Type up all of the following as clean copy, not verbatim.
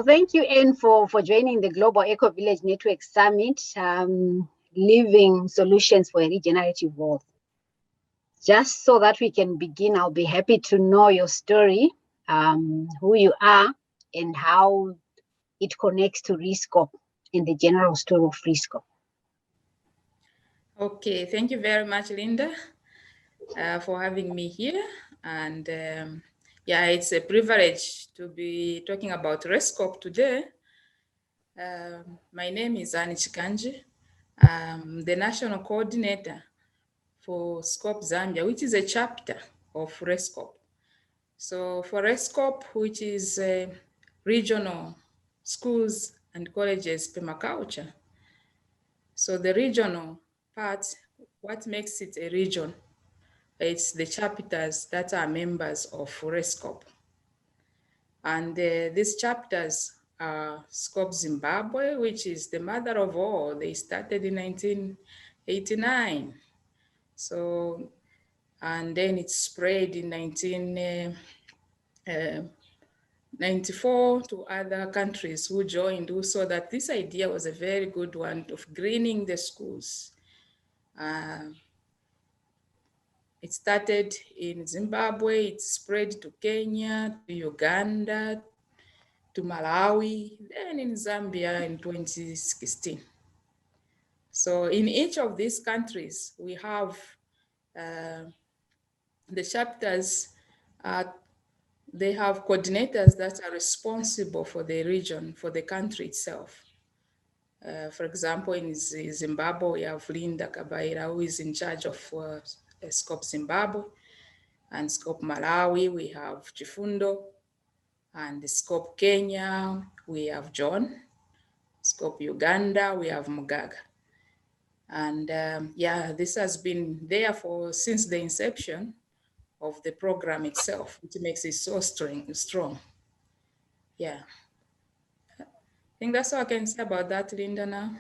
thank you, Anne, for joining the Global Ecovillage Network Summit, Living Solutions for a Regenerative World. Just so that we can begin, I'll be happy to know your story, who you are, and how it connects to ReSCOPE and the general story of ReSCOPE. Okay, thank you very much, Linda, for having me here. And yeah, it's a privilege to be talking about ReSCOPE today. My name is Annie Chikanji. I'm the National Coordinator for SCOPE Zambia, which is a chapter of ReSCOPE. So for ReSCOPE, which is regional schools and colleges permaculture. So the regional part, what makes it a region? It's the chapters that are members of ReSCOPE. And these chapters are SCOPE Zimbabwe, which is the mother of all. They started in 1989. So, and then it spread in 1994 to other countries who joined, who saw that this idea was a very good one of greening the schools. It started in Zimbabwe, it spread to Kenya, to Uganda, to Malawi, then in Zambia in 2016. So in each of these countries, we have the chapters, they have coordinators that are responsible for the region, for the country itself. For example, in Zimbabwe, we have Linda Kabaira, who is in charge of SCOPE Zimbabwe, and SCOPE Malawi, we have Chifundo, and SCOPE Kenya, we have John, SCOPE Uganda, we have Mugaga. And yeah, this has been there since the inception of the program itself, which makes it so strong. Yeah. I think that's all I can say about that, Linda, now.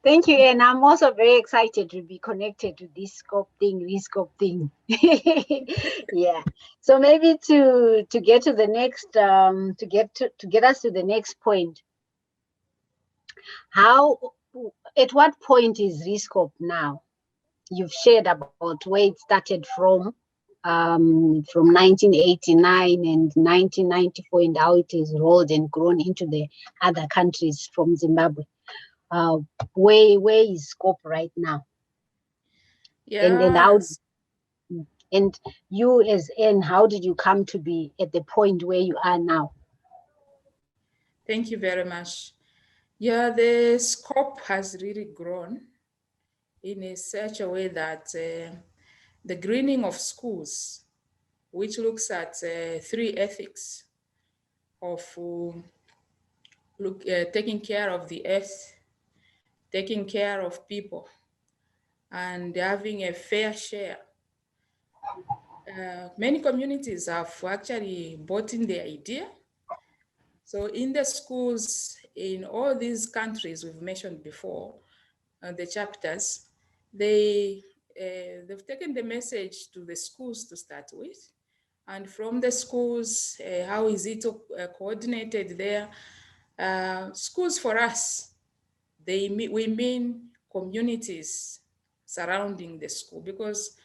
Thank you, and I'm also very excited to be connected to this ReSCOPE thing. Yeah. So maybe to get to the next, to get us to the next point. At what point is ReSCOPE now? You've shared about where it started from 1989 and 1994, and how it has rolled and grown into the other countries from Zimbabwe. Where is SCOPE right now? Yeah. And you as Anne, how did you come to be at the point where you are now? Thank you very much. Yeah, the SCOPE has really grown in such a way that the greening of schools, which looks at 3 ethics of taking care of the earth, taking care of people, and having a fair share. Many communities have actually bought in the idea. So in the schools, in all these countries we've mentioned before, the chapters, they've taken the message to the schools to start with. And from the schools, how is it coordinated there? Schools for us, we mean communities surrounding the school, because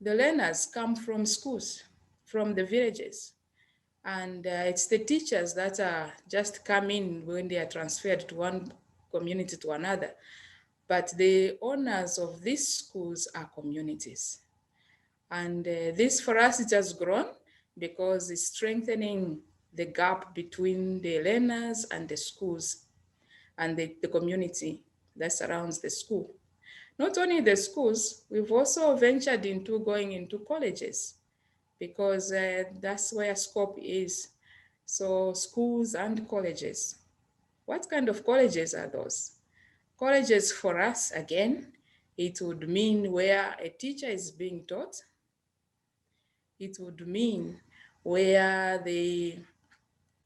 the learners come from schools, from the villages. And it's the teachers that are just come in when they are transferred to one community to another. But the owners of these schools are communities. And this for us, it has grown because it's strengthening the gap between the learners and the schools and the community that surrounds the school. Not only the schools, we've also ventured into going into colleges, because that's where SCOPE is. So schools and colleges. What kind of colleges are those? Colleges for us, again, it would mean where a teacher is being taught. It would mean where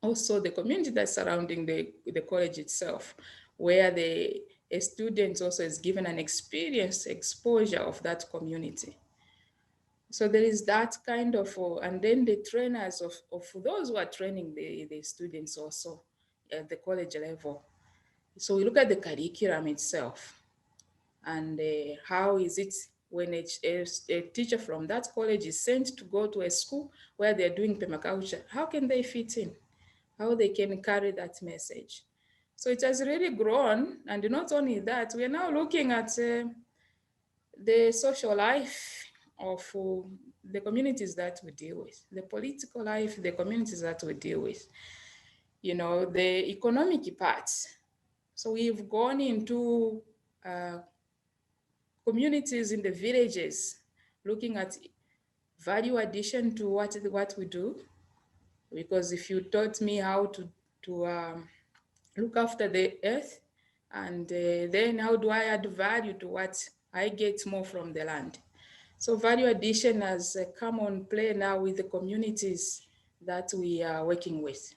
also the community that's surrounding the college itself, where a student also is given an experience, exposure of that community. So there is that kind of, and then the trainers of those who are training the students also at the college level. So we look at the curriculum itself, and how is it when a teacher from that college is sent to go to a school where they're doing permaculture, how can they fit in? How they can carry that message? So it has really grown, and not only that, we are now looking at the social life of the communities that we deal with, the political life, the communities that we deal with, the economic parts. So we've gone into communities in the villages, looking at value addition to what we do. Because if you taught me how to look after the earth, and then how do I add value to what I get more from the land? So value addition has come on play now with the communities that we are working with.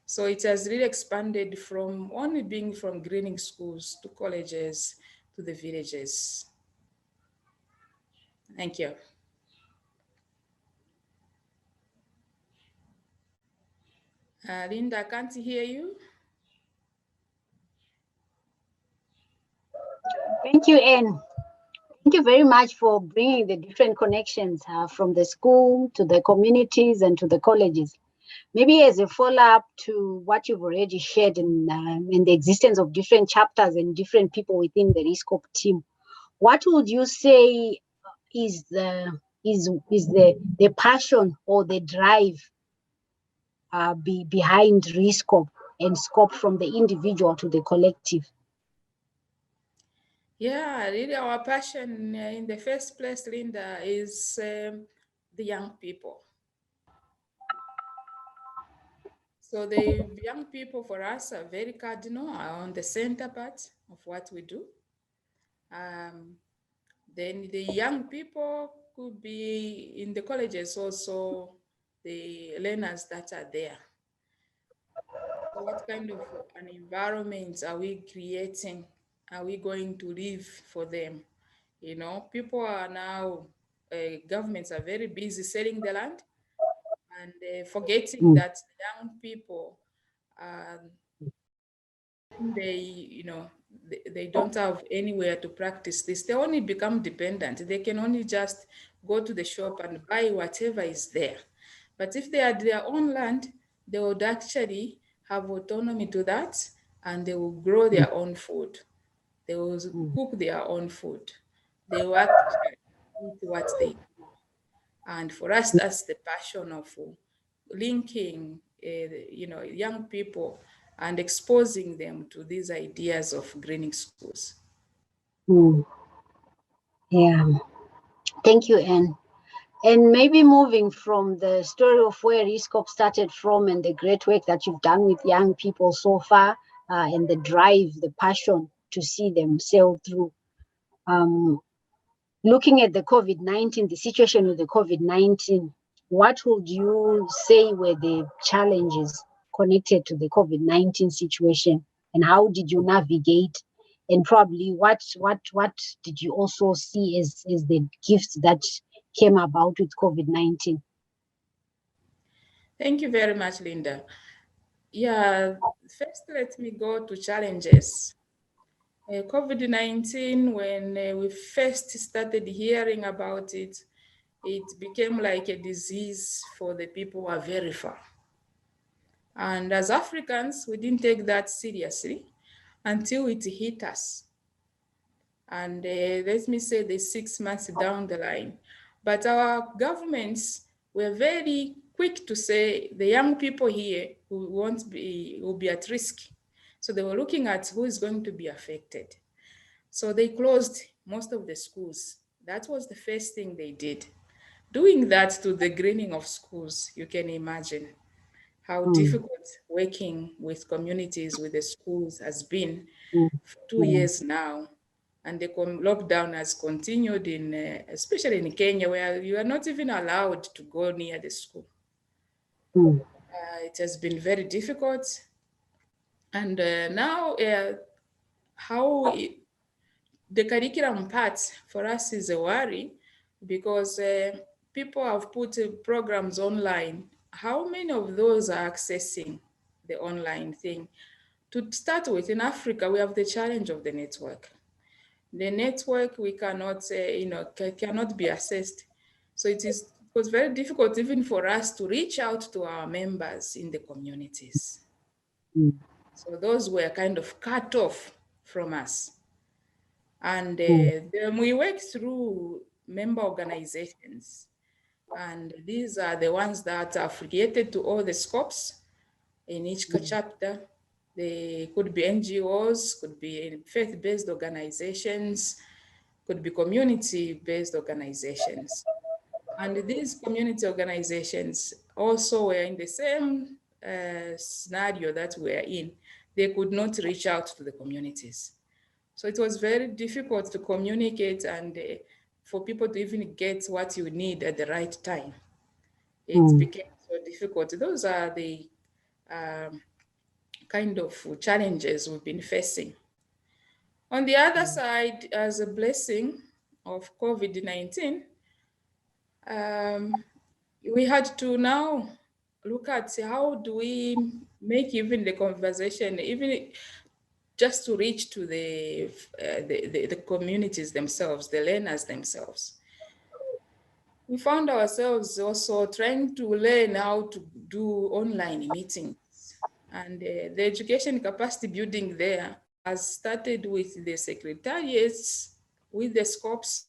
So it has really expanded from only being from greening schools to colleges to the villages. Thank you. Linda, I can't hear you. Thank you, Anne. Thank you very much for bringing the different connections from the school to the communities and to the colleges. Maybe as a follow-up to what you've already shared in the existence of different chapters and different people within the ReSCOPE team, what would you say is the passion or the drive behind ReSCOPE and scope from the individual to the collective? Yeah, really our passion in the first place, Linda, is the young people. So the young people for us are very cardinal, are on the center part of what we do. Then the young people could be in the colleges also, the learners that are there. So what kind of an environment are we creating? Are we going to live for them? People are now, governments are very busy selling the land and forgetting that the young people, they don't have anywhere to practice this. They only become dependent. They can only just go to the shop and buy whatever is there. But if they had their own land, they would actually have autonomy to that, and they will grow their own food. They will cook their own food. They will actually eat what they do. And for us, that's the passion of linking, young people and exposing them to these ideas of greening schools. Yeah, thank you, Anne. And maybe moving from the story of where ReSCOPE started from and the great work that you've done with young people so far, and the drive, the passion to see them sail through. Looking at the COVID-19, the situation with the COVID-19, what would you say were the challenges connected to the COVID-19 situation, and how did you navigate? And probably what did you also see as the gifts that came about with COVID-19? Thank you very much, Linda. Yeah, first let me go to challenges. COVID-19, when we first started hearing about it, it became like a disease for the people who are very far. And as Africans, we didn't take that seriously until it hit us. And let me say the 6 months down the line. But our governments were very quick to say the young people here will be at risk. So they were looking at who is going to be affected. So they closed most of the schools. That was the first thing they did. Doing that to the greening of schools, you can imagine how difficult working with communities, with the schools has been for 2 years now. And the lockdown has continued especially in Kenya, where you are not even allowed to go near the school. It has been very difficult. And now the curriculum part for us is a worry, because people have put programs online, how many of those are accessing the online thing? To start with, in Africa, we have the challenge of the network. The network we cannot, cannot be assessed. So it was very difficult even for us to reach out to our members in the communities. So those were kind of cut off from us. And then we worked through member organizations. And these are the ones that are affiliated to all the scopes in each chapter. They could be NGOs, could be faith-based organizations, could be community-based organizations. And these community organizations also were in the same scenario that we are in. They could not reach out to the communities. So it was very difficult to communicate and for people to even get what you need at the right time. It became so difficult. Those are the kind of challenges we've been facing. On the other side, as a blessing of COVID-19, we had to now look at how do we make even the conversation, even just to reach to the communities themselves, the learners themselves. We found ourselves also trying to learn how to do online meetings. And the education capacity building there has started with the secretariats, with the scopes,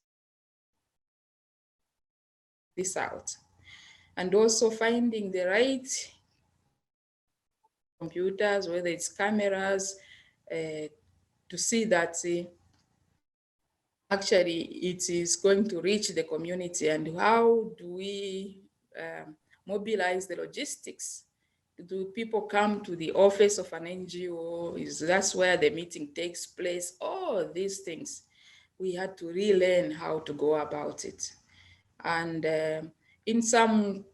this out. And also finding the right computers, whether it's cameras, to see that actually it is going to reach the community, and how do we mobilize the logistics? Do people come to the office of an NGO? That's where the meeting takes place? All these things, we had to relearn how to go about it. And in some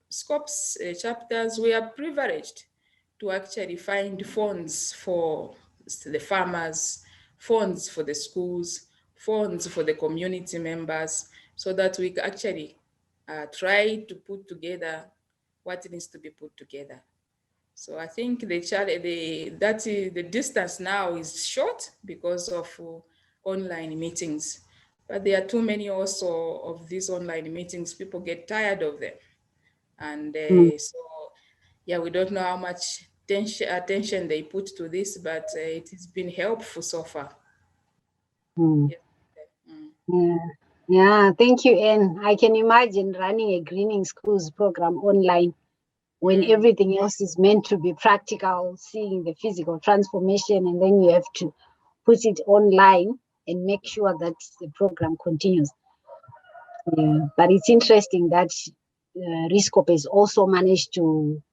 scopes chapters, we are privileged to actually find funds for the farmers, funds for the schools, funds for the community members, so that we actually try to put together what needs to be put together. So I think the distance now is short because of online meetings, but there are too many also of these online meetings. People get tired of them, and so yeah, we don't know how much attention they put to this, but it has been helpful so far. Yeah, thank you, Anne. I can imagine running a greening schools program online when everything else is meant to be practical, seeing the physical transformation, and then you have to put it online and make sure that the program continues. But it's interesting that ReSCOPE has also managed to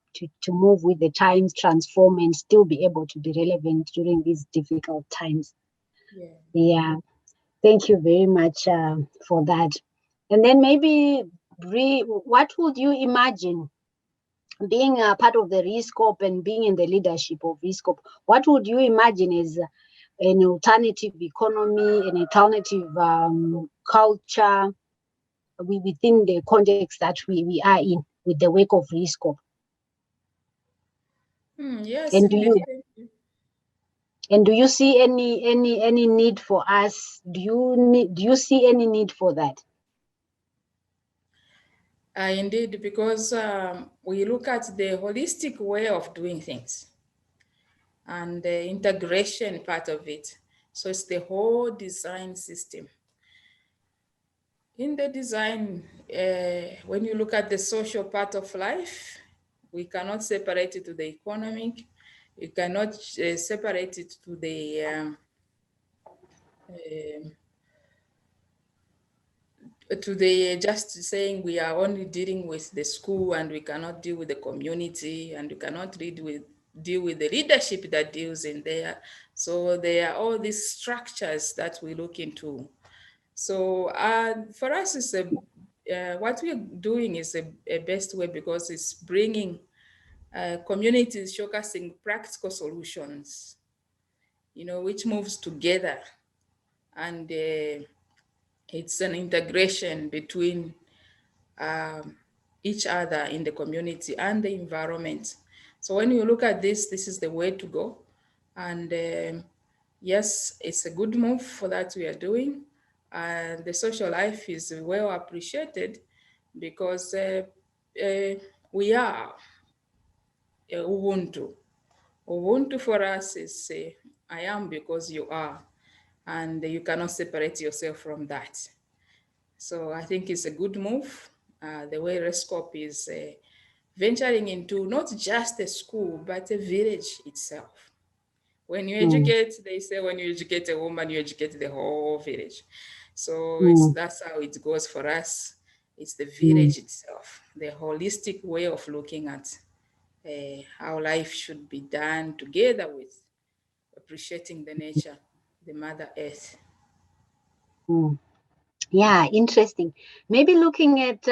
move with the times, transform, and still be able to be relevant during these difficult times. Yeah. Thank you very much for that. And then maybe, Bree, what would you imagine being a part of the ReSCOPE and being in the leadership of ReSCOPE? What would you imagine as an alternative economy, an alternative culture within the context that we are in with the work of ReSCOPE? Yes. And do you see any need for us? Do you see any need for that? Indeed, because we look at the holistic way of doing things and the integration part of it. So it's the whole design system. In the design, when you look at the social part of life, we cannot separate it to the economic. You cannot separate it to the just saying we are only dealing with the school and we cannot deal with the community, and we cannot deal with the leadership that deals in there. So there are all these structures that we look into. So for us, it's what we are doing is a best way, because it's bringing communities showcasing practical solutions, which moves together. And It's an integration between each other in the community and the environment. So when you look at this, this is the way to go. And yes, it's a good move for that we are doing. And the social life is well appreciated because we are Ubuntu. Ubuntu for us is I am because you are, and you cannot separate yourself from that. So I think it's a good move. The way ReSCOPE is venturing into not just a school, but a village itself. When you educate, they say when you educate a woman, you educate the whole village. So that's how it goes for us. It's the village itself, the holistic way of looking at how life should be done together with appreciating the nature, the Mother Earth. Yeah, interesting. Maybe looking at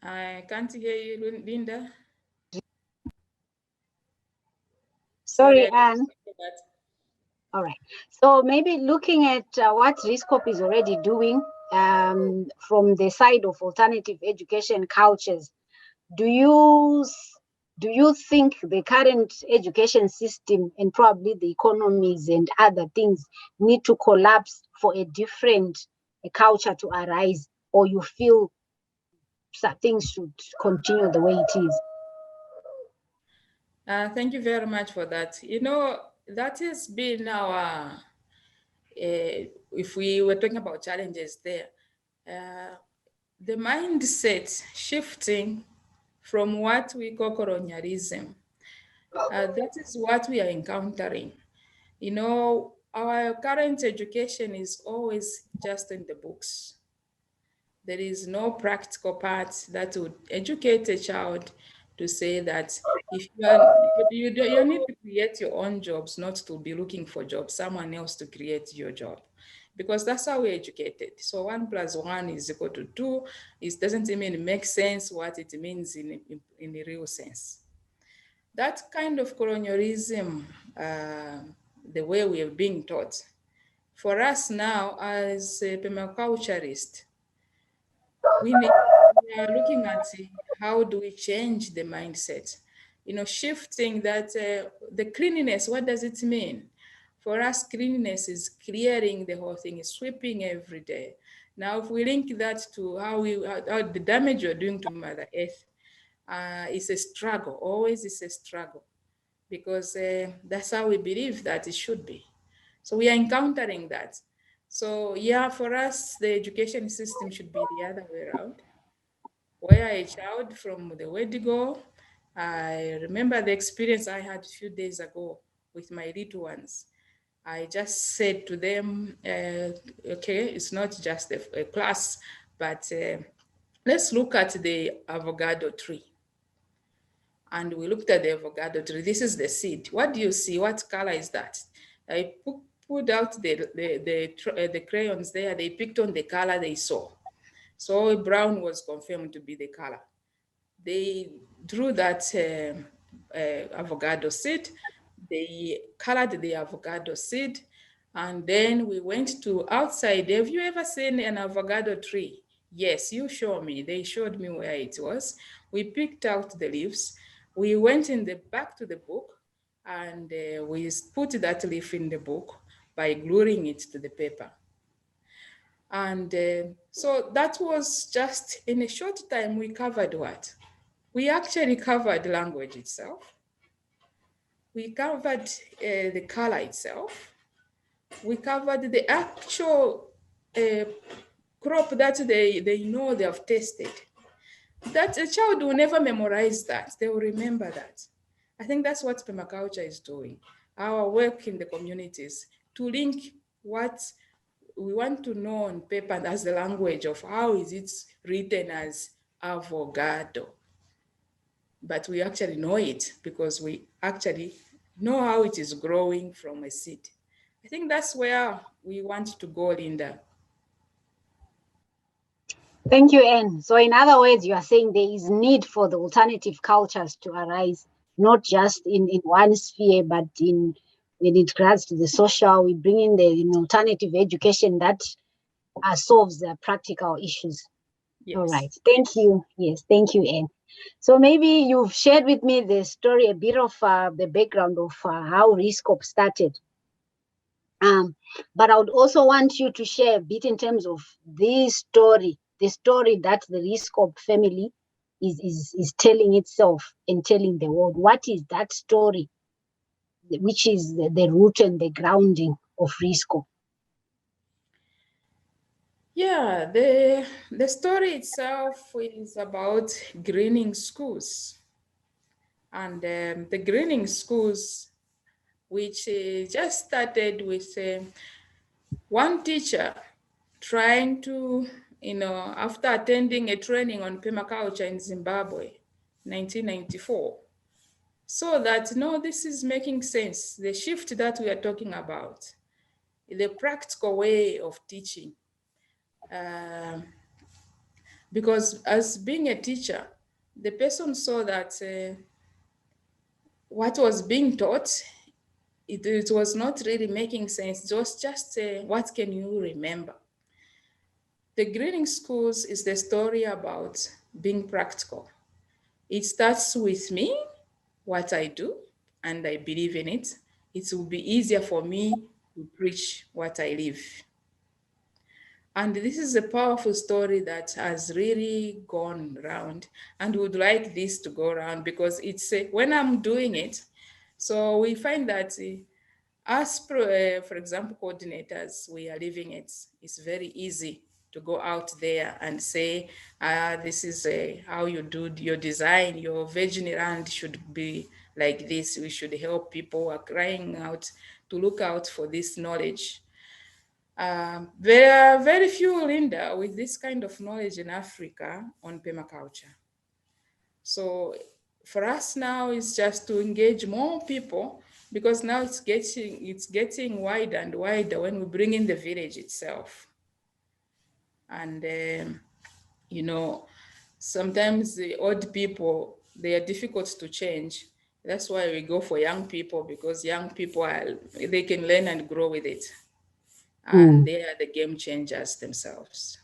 I can't hear you, Linda. sorry, I Anne. that. All right. So maybe looking at what ReSCOPE is already doing from the side of alternative education cultures, do you think the current education system and probably the economies and other things need to collapse for a different culture to arise, or you feel things should continue the way it is? Thank you very much for that. You know, that has been our, if we were talking about challenges there, the mindset shifting from what we call colonialism. That is what we are encountering. You know, our current education is always just in the books. There is no practical part that would educate a child to say that if you are, you need to create your own jobs, not to be looking for jobs, someone else to create your job. Because that's how we're educated. So 1 + 1 is equal to 2. It doesn't even make sense what it means in the real sense. That kind of colonialism, the way we are being taught, for us now as a permaculturist, we are looking at how do we change the mindset, you know, shifting that the cleanliness, what does it mean? For us, cleanliness is clearing the whole thing, is sweeping every day. Now, if we link that to how the damage you're doing to Mother Earth, it's a struggle, always is a struggle, because that's how we believe that it should be. So we are encountering that. So yeah, for us, the education system should be the other way around, where a child from the word go. I remember the experience I had a few days ago with my little ones. I just said to them, okay, it's not just a class, but let's look at the avocado tree. And we looked at the avocado tree. This is the seed. What do you see? What color is that? I put out the crayons there. They picked on the color they saw. So brown was confirmed to be the color. They drew that avocado seed. They colored the avocado seed. And then we went to outside. Have you ever seen an avocado tree? Yes, you show me. They showed me where it was. We picked out the leaves. We went back to the book, and we put that leaf in the book by gluing it to the paper. And so that was just in a short time, we covered what? We actually covered language itself. We covered the color itself. We covered the actual crop that they know they have tested. That a child will never memorize that. They will remember that. I think that's what permaculture is doing. Our work in the communities to link what we want to know on paper as the language of how is it written as avocado. But we actually know it because we actually know how it is growing from a seed. I think that's where we want to go, Linda. Thank you, Anne. So in other words, you are saying there is need for the alternative cultures to arise, not just in one sphere, but in when it regards to the social, we bring in the alternative education that solves the practical issues. Yes. All right. Thank you. Yes, thank you, Anne. So maybe you've shared with me the story, a bit of the background of how ReSCOPE started. But I would also want you to share a bit in terms of this story, the story that the ReSCOPE family is telling itself and telling the world. What is that story, which is the root and the grounding of ReSCOPE? Yeah, the story itself is about greening schools. And the greening schools, which just started with one teacher trying to, after attending a training on permaculture in Zimbabwe, 1994, so that, no, this is making sense. The shift that we are talking about, the practical way of teaching. Because as being a teacher, the person saw that what was being taught, it was not really making sense. It was just what can you remember? The greening schools is the story about being practical. It starts with me, what I do, and I believe in it. It will be easier for me to preach what I live. And this is a powerful story that has really gone round, and would like this to go around because it's when I'm doing it. So we find that as, for example, coordinators, we are living it. It's very easy to go out there and say, this is how you do your design. Your virgin land should be like this. We should help people who are crying out to look out for this knowledge. There are very few, Linda, with this kind of knowledge in Africa on permaculture. So for us now is just to engage more people, because now it's getting wider and wider when we bring in the village itself. And sometimes the old people, they are difficult to change. That's why we go for young people, because young people they can learn and grow with it, and they are the game changers themselves.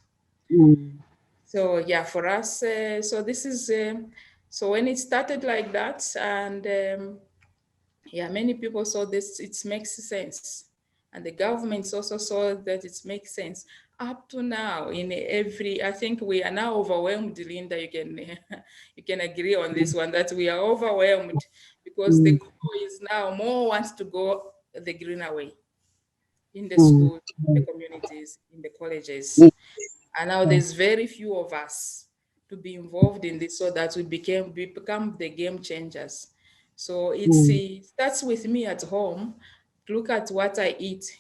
So yeah, for us, so this is so when it started like that, and yeah, many people saw this, it makes sense, and the governments also saw that it makes sense. Up to now, I think we are now overwhelmed, Linda. You can you can agree on this one, that we are overwhelmed because the goal is now more wants to go the greener way in the schools, the communities, in the colleges. And now there's very few of us to be involved in this, so that we become the game changers. So it starts with me at home. Look at what I eat.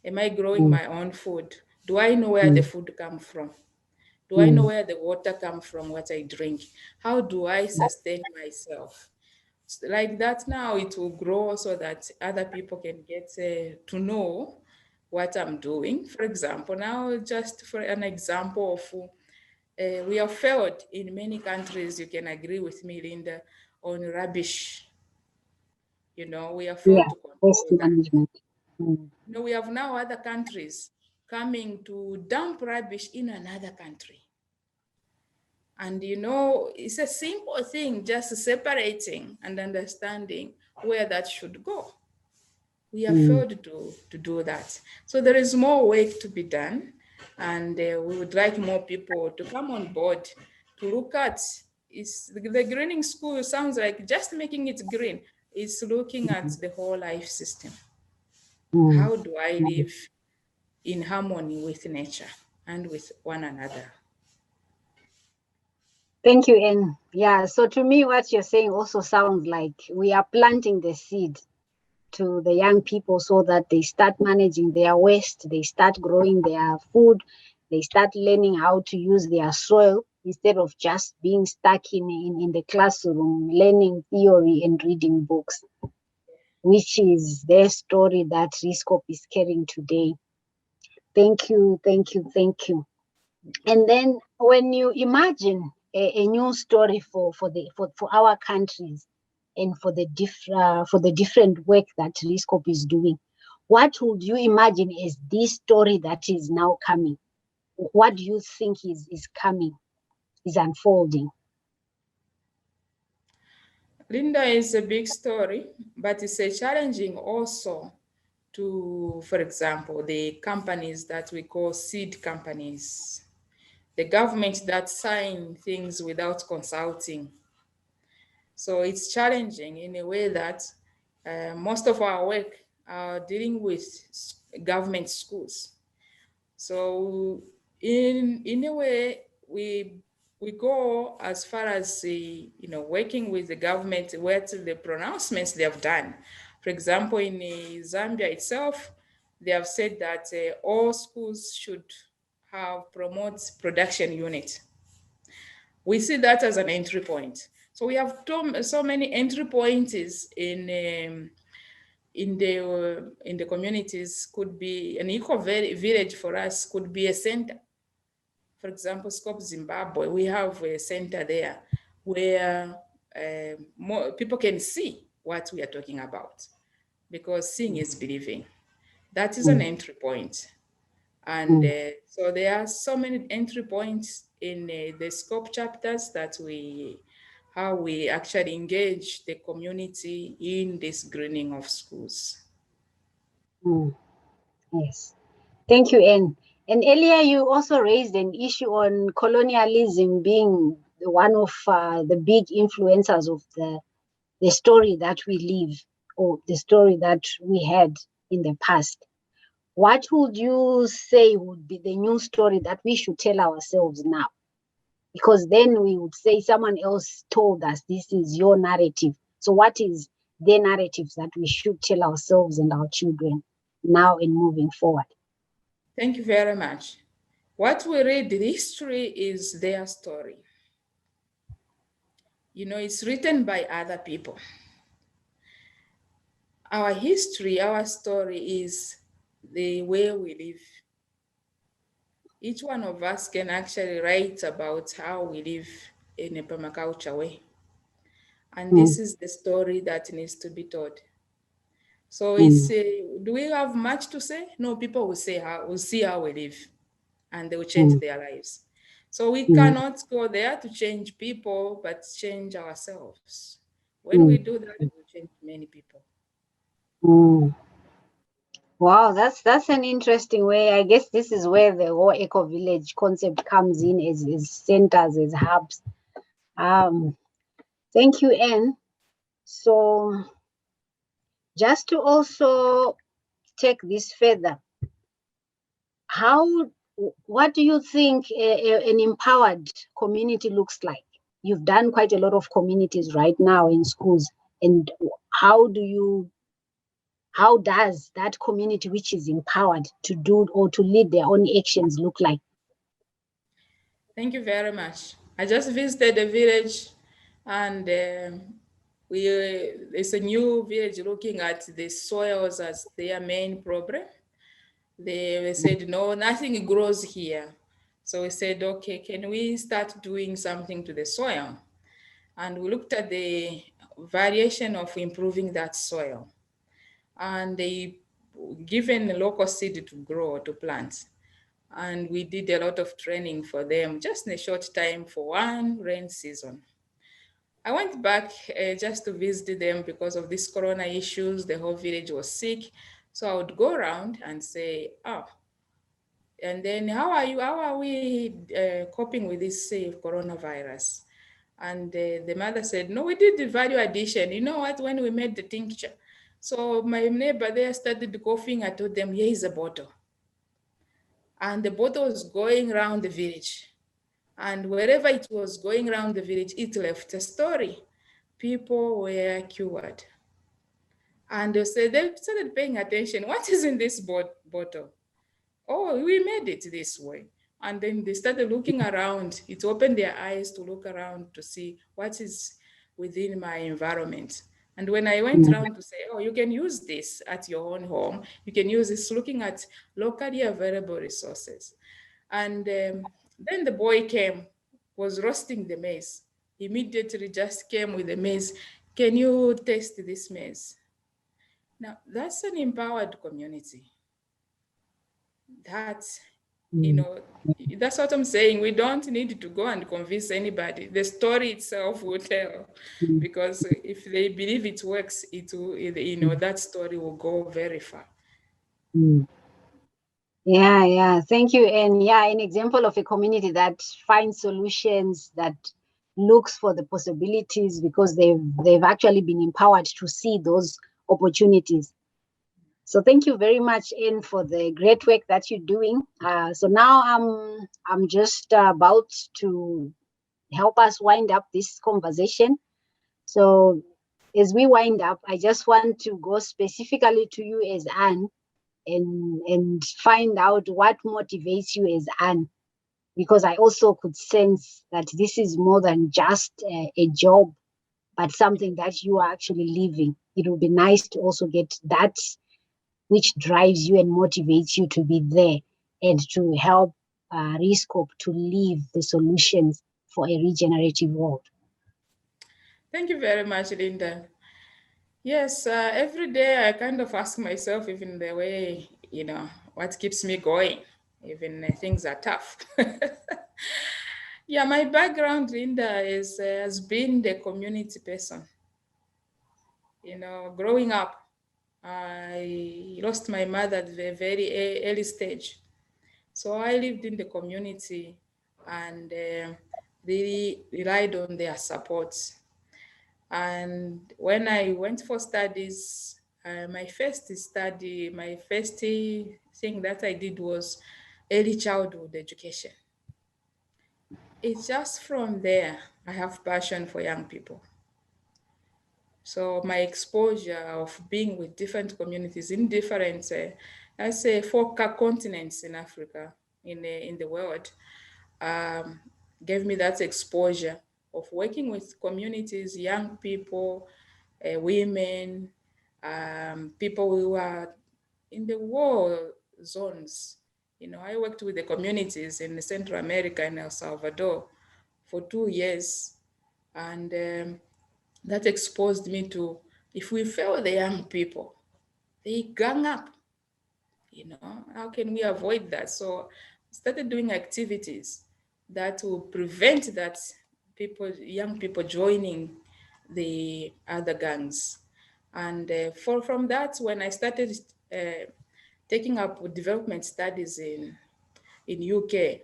Am I growing my own food? Do I know where the food comes from? Do I know where the water comes from, what I drink? How do I sustain myself? Like that, now it will grow so that other people can get to know what I'm doing. For example, now just for an example of we have failed in many countries, you can agree with me, Linda, on rubbish. We have failed to Waste control that. management. We have now other countries coming to dump rubbish in another country. And it's a simple thing, just separating and understanding where that should go. We have failed to do that. So there is more work to be done. And we would like more people to come on board to look at the greening school. Sounds like just making it green. It's looking at the whole life system. How do I live in harmony with nature and with one another? Thank you, Anne. Yeah, so to me, what you're saying also sounds like we are planting the seed to the young people so that they start managing their waste, they start growing their food, they start learning how to use their soil instead of just being stuck in the classroom, learning theory and reading books, which is their story that ReSCOPE is carrying today. Thank you, thank you, thank you. And then when you imagine a new story for our countries, and for the different work that ReSCOPE is doing. What would you imagine is this story that is now coming? What do you think is coming, is unfolding? Linda, is a big story, but it's a challenging also to, for example, the companies that we call seed companies, the government that sign things without consulting. So it's challenging in a way that most of our work are dealing with government schools. So in a way, we go as far as working with the government with the pronouncements they have done. For example, in Zambia itself, they have said that all schools should have promote production unit. We see that as an entry point. So we have so many entry points in the communities. Could be an eco-village for us, could be a center. For example, Scope Zimbabwe, we have a center there where more people can see what we are talking about, because seeing is believing. That is an entry point. And so there are so many entry points in the scope chapters that how we actually engage the community in this greening of schools. Yes. Thank you, Anne. And earlier you also raised an issue on colonialism being one of the big influencers of the story that we live, or the story that we had in the past. What would you say would be the new story that we should tell ourselves now? Because then we would say someone else told us this is your narrative. So what is the narratives that we should tell ourselves and our children now and moving forward? Thank you very much. What we read in history is their story. It's written by other people. Our history, our story is the way we live. Each one of us can actually write about how we live in a permaculture way. And this is the story that needs to be told. So do we have much to say? No, people will see how we live, and they will change their lives. So we cannot go there to change people, but change ourselves. When we do that, we will change many people. Wow, that's an interesting way. I guess this is where the whole eco-village concept comes in as centers, as hubs. Thank you, Anne. So just to also take this further, what do you think an empowered community looks like? You've done quite a lot of communities right now in schools, and how does that community which is empowered to do or to lead their own actions look like? Thank you very much. I just visited a village, and it's a new village looking at the soils as their main problem. They said, no, nothing grows here. So we said, okay, can we start doing something to the soil? And we looked at the variation of improving that soil. And they given a local seed to grow, to plant. And we did a lot of training for them just in a short time for one rain season. I went back just to visit them because of these corona issues. The whole village was sick. So I would go around and say, and then how are we coping with this coronavirus? And the mother said, no, we did the value addition. You know what, when we made the tincture. So my neighbor there started coughing. I told them, here is a bottle. And the bottle was going around the village. And wherever it was going around the village, it left a story. People were cured. And they started paying attention. What is in this bottle? Oh, we made it this way. And then they started looking around. It opened their eyes to look around to see what is within my environment. And when I went around to say, oh, you can use this at your own home. You can use this looking at locally available resources. And then the boy came, was roasting the maize. Immediately just came with the maize, can you taste this maize? Now, that's an empowered community. That's, that's what I'm saying. We don't need to go and convince anybody. The story itself will tell, because if they believe it works, it will, that story will go very far. Yeah. Thank you. And yeah, an example of a community that finds solutions, that looks for the possibilities because they've actually been empowered to see those opportunities. So thank you very much, Anne, for the great work that you're doing. So now I'm just about to help us wind up this conversation. So as we wind up, I just want to go specifically to you as Anne and find out what motivates you as Anne, because I also could sense that this is more than just a job, but something that you are actually living. It would be nice to also get that which drives you and motivates you to be there and to help ReSCOPE to live the solutions for a regenerative world. Thank you very much, Linda. Yes, every day I kind of ask myself, even the way, what keeps me going, even things are tough. Yeah, my background, Linda, has been the community person. Growing up, I lost my mother at a very early stage. So I lived in the community and really relied on their support. And when I went for studies, my first thing that I did was early childhood education. It's just from there I have passion for young people. So my exposure of being with different communities in different, let's say, 4 continents in Africa, in the world, gave me that exposure of working with communities, young people, women, people who are in the war zones. I worked with the communities in Central America and El Salvador for 2 years. And that exposed me to, if we fail the young people, they gang up. How can we avoid that? So started doing activities that will prevent that young people joining the other gangs. And from that, when I started taking up development studies in UK,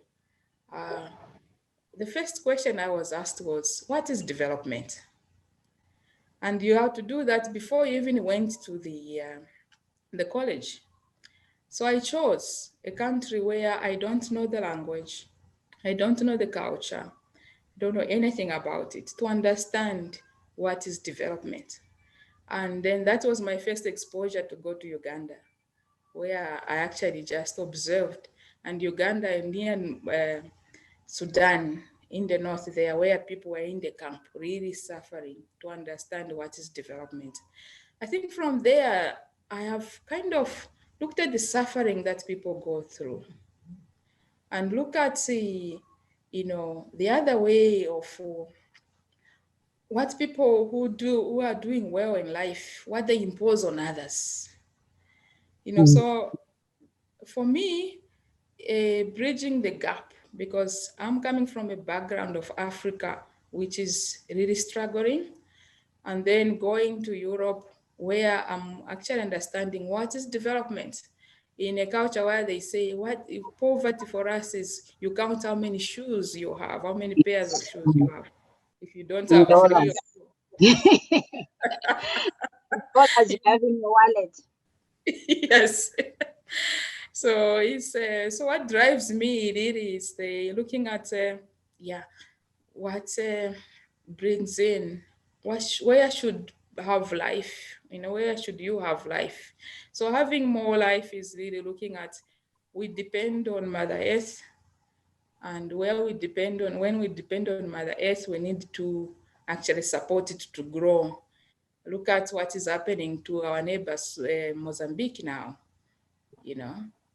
the first question I was asked was, what is development? And you have to do that before you even went to the college. So I chose a country where I don't know the language, I don't know the culture, don't know anything about it, to understand what is development. And then that was my first exposure to go to Uganda, where I actually just observed. And Uganda and near Sudan in the north there, where people were in the camp really suffering, to understand what is development. I think from there, I have kind of looked at the suffering that people go through and look at the other way of what people who are doing well in life, what they impose on others. So for me, bridging the gap, because I'm coming from a background of Africa, which is really struggling, and then going to Europe, where I'm actually understanding what is development in a culture where they say, what if poverty for us is you count how many shoes you have, how many pairs of shoes you have. If you don't In have three, dollars. Dollars you have in your wallet. yes. So so what drives me really is looking at what brings in where should have life, where should you have life. So having more life is really looking at, we depend on Mother Earth, and when we depend on Mother Earth, we need to actually support it to grow. Look at what is happening to our neighbors, Mozambique now.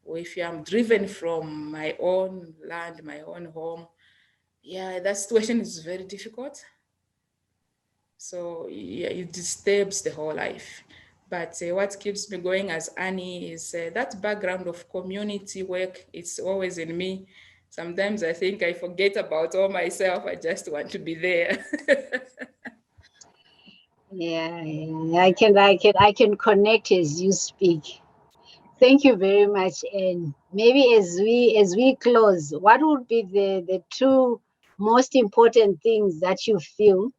If I'm driven from my own land, my own home, that situation is very difficult. So yeah, it disturbs the whole life. But what keeps me going as Annie is that background of community work. It's always in me. Sometimes I think I forget about all myself. I just want to be there. Yeah, I can connect as you speak. Thank you very much. And maybe as we close, what would be the two most important things that you feel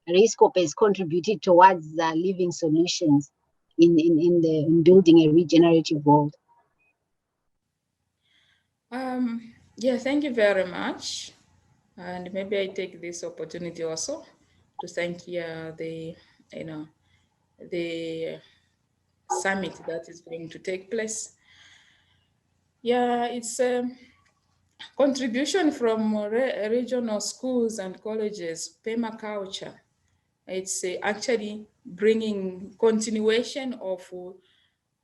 ReSCOPE has contributed towards living solutions in building a regenerative world? Yeah, thank you very much. And maybe I take this opportunity also to thank the, you know, the summit that is going to take place. Yeah, it's a contribution from regional schools and colleges, permaculture. It's actually bringing continuation of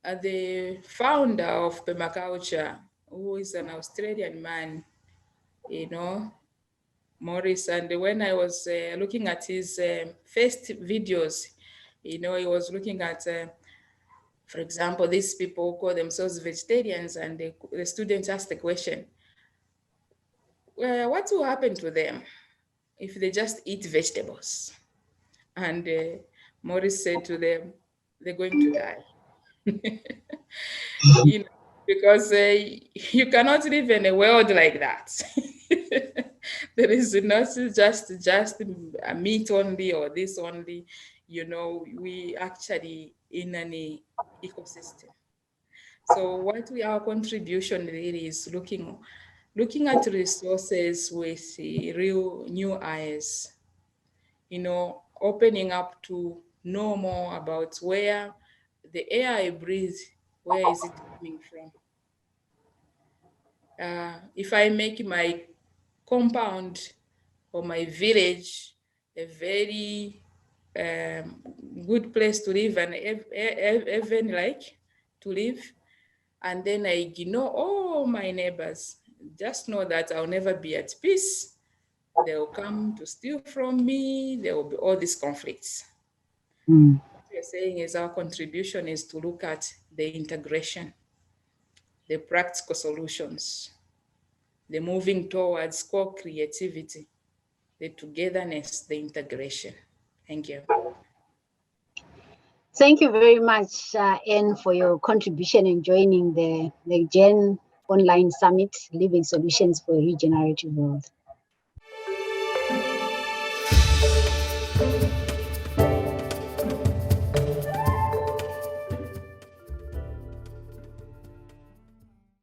the founder of permaculture, who is an Australian man, you know, Morris. And when I was looking at his first videos, he was looking at, for example, these people who call themselves vegetarians, and the students asked the question, what will happen to them if they just eat vegetables? And Morris said to them, they're going to die. you know, because you cannot live in a world like that. There is not just a meat only or this only. We actually in an ecosystem. So what our contribution really is looking at resources with real new eyes, opening up to know more about where the air I breathe, where is it coming from? If I make my compound or my village a very good place to live and even like to live, and then I ignore all my neighbors, just know that I'll never be at peace. They'll come to steal from me. There will be all these conflicts. Mm. What we're saying is our contribution is to look at the integration, the practical solutions, the moving towards co-creativity, the togetherness, the integration. Thank you. Thank you very much, Anne, for your contribution and joining the Gen Online Summit, Living Solutions for a Regenerative World.